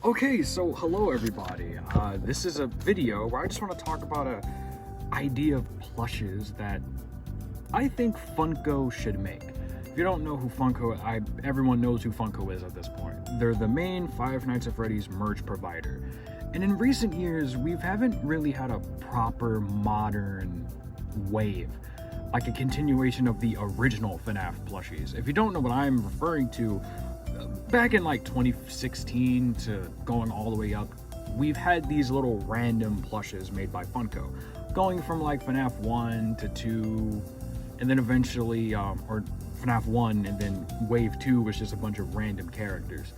Okay, so hello everybody. This is a video where I just want to talk about a idea of plushes that I think Funko should make. If you don't know who everyone knows who Funko is at this point. They're the main Five Nights at Freddy's merch provider. And in recent years, we haven't really had a proper modern wave, like a continuation of the original FNAF plushies. If you don't know what I'm referring to, back in like 2016 to going all the way up, we've had these little random plushes made by Funko, going from like FNAF 1 to 2, and then eventually, or FNAF 1 and then Wave 2 was just a bunch of random characters,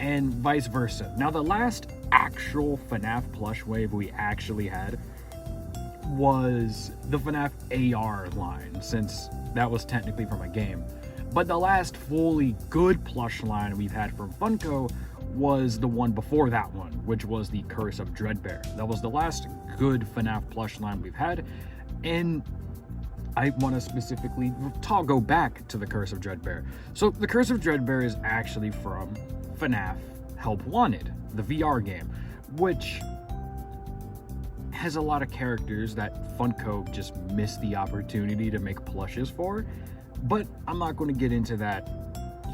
and vice versa. Now the last actual FNAF plush wave we actually had was the FNAF AR line, since that was technically from a game. But the last fully good plush line we've had from Funko was the one before that one, which was the Curse of Dreadbear. That was the last good FNAF plush line we've had, and I want to specifically go back to the Curse of Dreadbear. So the Curse of Dreadbear is actually from FNAF Help Wanted, the VR game, which has a lot of characters that Funko just missed the opportunity to make plushes for. But I'm not going to get into that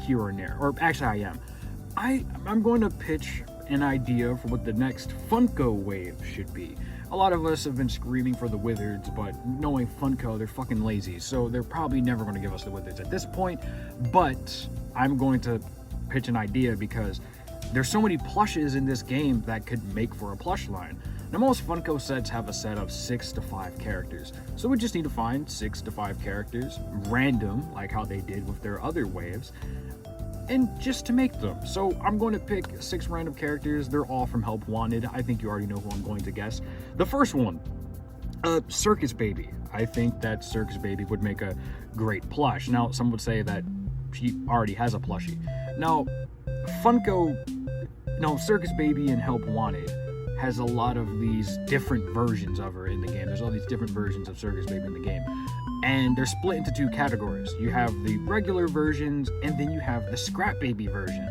here or there. Or actually I am. I'm going to pitch an idea for what the next Funko wave should be. A lot of us have been screaming for the Wizards, but knowing Funko, they're fucking lazy. So they're probably never going to give us the Wizards at this point. But I'm going to pitch an idea because there's so many plushes in this game that could make for a plush line. Now, most Funko sets have a set of 6 to 5 characters, so we just need to find 6 to 5 characters, random, like how they did with their other waves, and just to make them. So I'm going to pick 6 random characters. They're all from Help Wanted. I think you already know who I'm going to guess. The first one, Circus Baby. I think that Circus Baby would make a great plush. Now, some would say that she already has a plushie. Now, Circus Baby and Help Wanted has a lot of these different versions of her in the game. There's all these different versions of Circus Baby in the game. And they're split into 2 categories. You have the regular versions, and then you have the Scrap Baby version.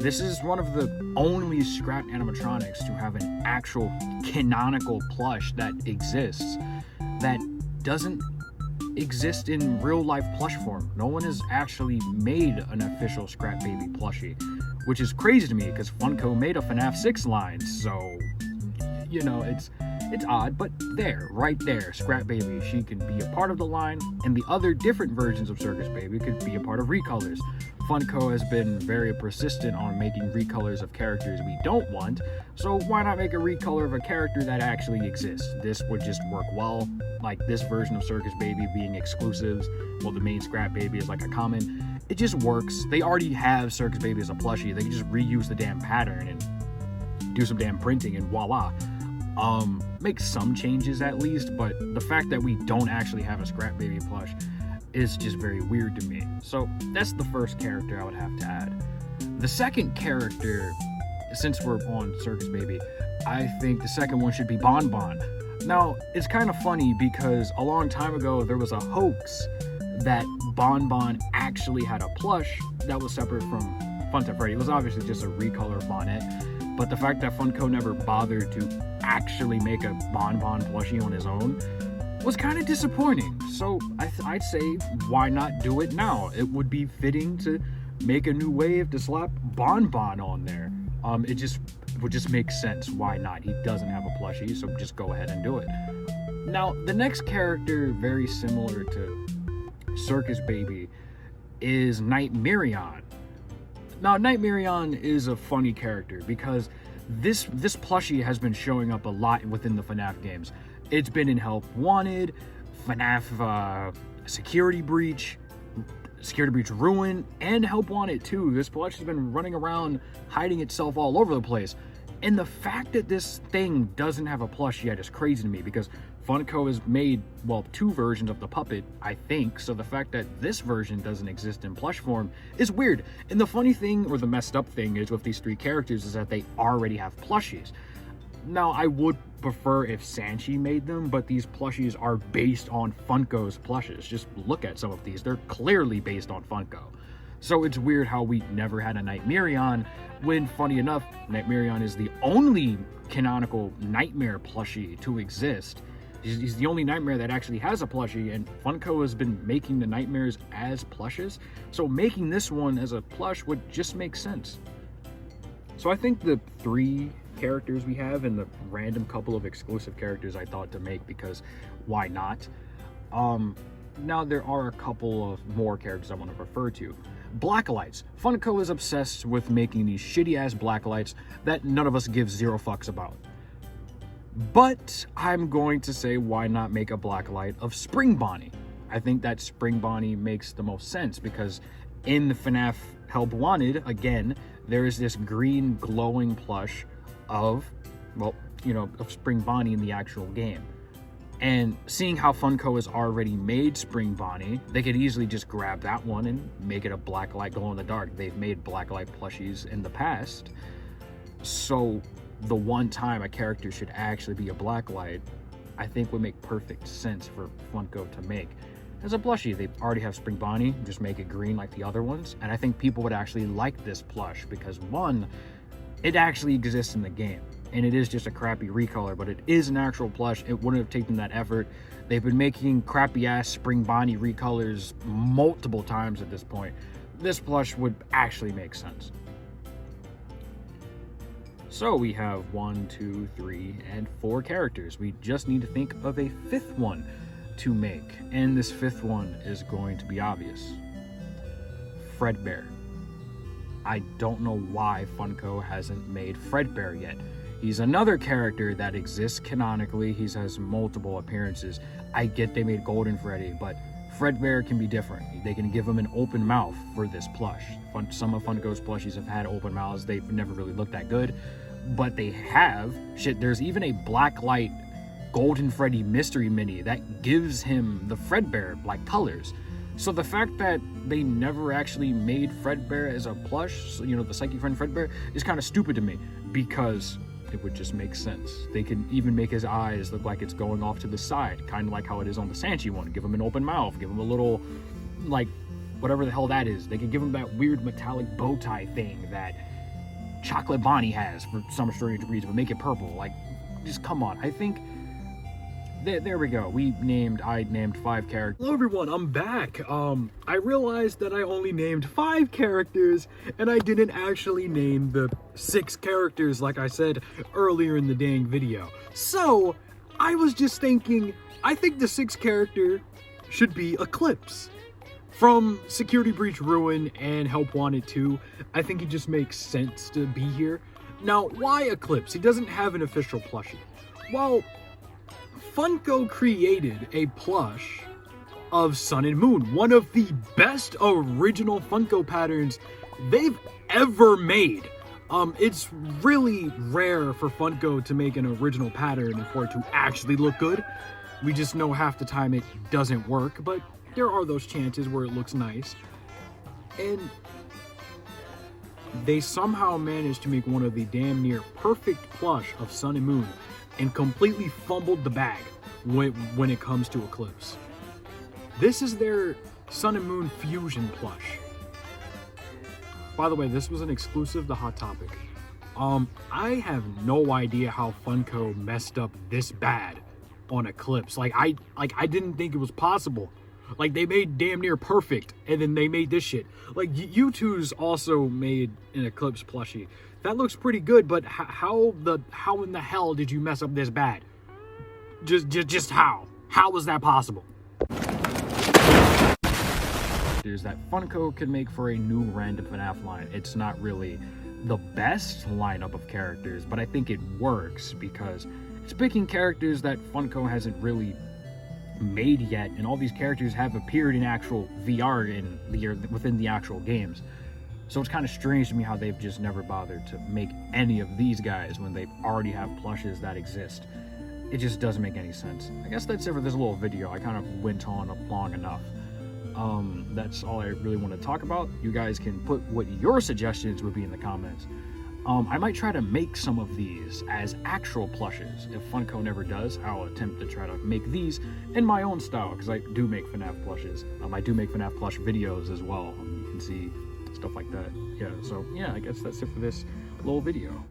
This is one of the only scrap animatronics to have an actual canonical plush that exists, that doesn't exist in real life plush form. No one has actually made an official Scrap Baby plushie, which is crazy to me because Funko made a FNAF 6 line, so you know, it's odd, but right there, Scrap Baby, she can be a part of the line, and the other different versions of Circus Baby could be a part of recolors. Funko has been very persistent on making recolors of characters we don't want, so why not make a recolor of a character that actually exists? This would just work well, like this version of Circus Baby being exclusives, while the main Scrap Baby is like a common. It just works. They already have Circus Baby as a plushie. They can just reuse the damn pattern and do some damn printing and voila. Make some changes at least, but the fact that we don't actually have a Scrap Baby plush is just very weird to me. So that's the first character I would have to add. The second character, since we're on Circus Baby, I think the second one should be Bon Bon. Now, it's kind of funny because a long time ago there was a hoax that Bon Bon actually had a plush that was separate from Fun Time Freddy. It was obviously just a recolor of Bonnet, but the fact that Funko never bothered to actually make a Bon Bon plushie on his own was kind of disappointing. So I'd say, why not do it now? It would be fitting to make a new wave to slap Bon Bon on there. It would just make sense. Why not? He doesn't have a plushie, so just go ahead and do it. Now, the next character, very similar to Circus Baby, is Nightmarion. Now, Nightmarion is a funny character because this plushie has been showing up a lot within the FNAF games. It's been in Help Wanted, FNAF Security Breach Ruin, and Help Wanted 2. This plush has been running around hiding itself all over the place. And the fact that this thing doesn't have a plush yet is crazy to me because Funko has made, 2 versions of the puppet, I think, so the fact that this version doesn't exist in plush form is weird. And the funny thing, or the messed up thing, is with these 3 characters is that they already have plushies. Now, I would prefer if Sanchi made them, but these plushies are based on Funko's plushes. Just look at some of these. They're clearly based on Funko. So it's weird how we never had a Nightmarion, when, funny enough, Nightmarion is the only canonical Nightmare plushie to exist. He's the only Nightmare that actually has a plushie, and Funko has been making the Nightmares as plushes, so making this one as a plush would just make sense. So I think the 3 characters we have and the random couple of exclusive characters I thought to make, because why not? Now there are a couple of more characters I want to refer to. Blacklights. Funko is obsessed with making these shitty ass blacklights that none of us give 0 fucks about. But I'm going to say, why not make a blacklight of Spring Bonnie? I think that Spring Bonnie makes the most sense, because in the FNAF Help Wanted, again, there is this green glowing plush of, well, you know, of Spring Bonnie in the actual game. And seeing how Funko has already made Spring Bonnie, they could easily just grab that one and make it a blacklight glow in the dark. They've made blacklight plushies in the past. So the one time a character should actually be a blacklight, I think would make perfect sense for Funko to make. As a plushie, they already have Spring Bonnie, just make it green like the other ones. And I think people would actually like this plush because, one, it actually exists in the game. And it is just a crappy recolor, but it is an actual plush. It wouldn't have taken that effort. They've been making crappy ass Spring Bonnie recolors multiple times at this point. This plush would actually make sense. So we have 1, 2, 3, and 4 characters. We just need to think of a 5th one to make. And this 5th one is going to be obvious. Fredbear. I don't know why Funko hasn't made Fredbear yet. He's another character that exists canonically. He has multiple appearances. I get they made Golden Freddy, but Fredbear can be different. They can give him an open mouth for this plush. Some of Funko's plushies have had open mouths. They've never really looked that good, but they have. Shit, there's even a blacklight Golden Freddy mystery mini that gives him the Fredbear like colors. So the fact that they never actually made Fredbear as a plush, so, you know, the Psyche Friend Fredbear, is kind of stupid to me, because it would just make sense. They could even make his eyes look like it's going off to the side, kind of like how it is on the Sanchi one. Give him an open mouth, give him a little, like, whatever the hell that is. They could give him that weird metallic bow tie thing that Chocolate Bonnie has for some strange reason, but make it purple. Like, just come on. I think there we go. I named 5 characters. Hello everyone, I'm back. I realized that I only named 5 characters and I didn't actually name the 6 characters like I said earlier in the dang video. So I was just thinking, I think the 6th character should be Eclipse. From Security Breach Ruin and Help Wanted 2, I think it just makes sense to be here. Now, why Eclipse? He doesn't have an official plushie. Well, Funko created a plush of Sun and Moon, one of the best original Funko patterns they've ever made. It's really rare for Funko to make an original pattern and for it to actually look good. We just know half the time it doesn't work, but there are those chances where it looks nice. And they somehow managed to make one of the damn near perfect plush of Sun and Moon and completely fumbled the bag when it comes to Eclipse. This is their Sun and Moon Fusion plush. By the way, this was an exclusive to Hot Topic. I have no idea how Funko messed up this bad on Eclipse. I didn't think it was possible. Like, they made damn near perfect, and then they made this shit. Like, U2's also made an Eclipse plushie. That looks pretty good, but how in the hell did you mess up this bad? Just how? How was that possible? There's that Funko could make for a new random FNAF line. It's not really the best lineup of characters, but I think it works because it's picking characters that Funko hasn't really made yet, and all these characters have appeared in actual VR within the actual games. So it's kind of strange to me how they've just never bothered to make any of these guys when they already have plushes that exist. It just doesn't make any sense. I guess that's it for this little video. I kind of went on long enough. That's all I really want to talk about. You guys can put what your suggestions would be in the comments. I might try to make some of these as actual plushes. If Funko never does, I'll attempt to try to make these in my own style, because I do make FNAF plushes. I do make FNAF plush videos as well. You can see stuff like that. Yeah, so yeah, I guess that's it for this little video.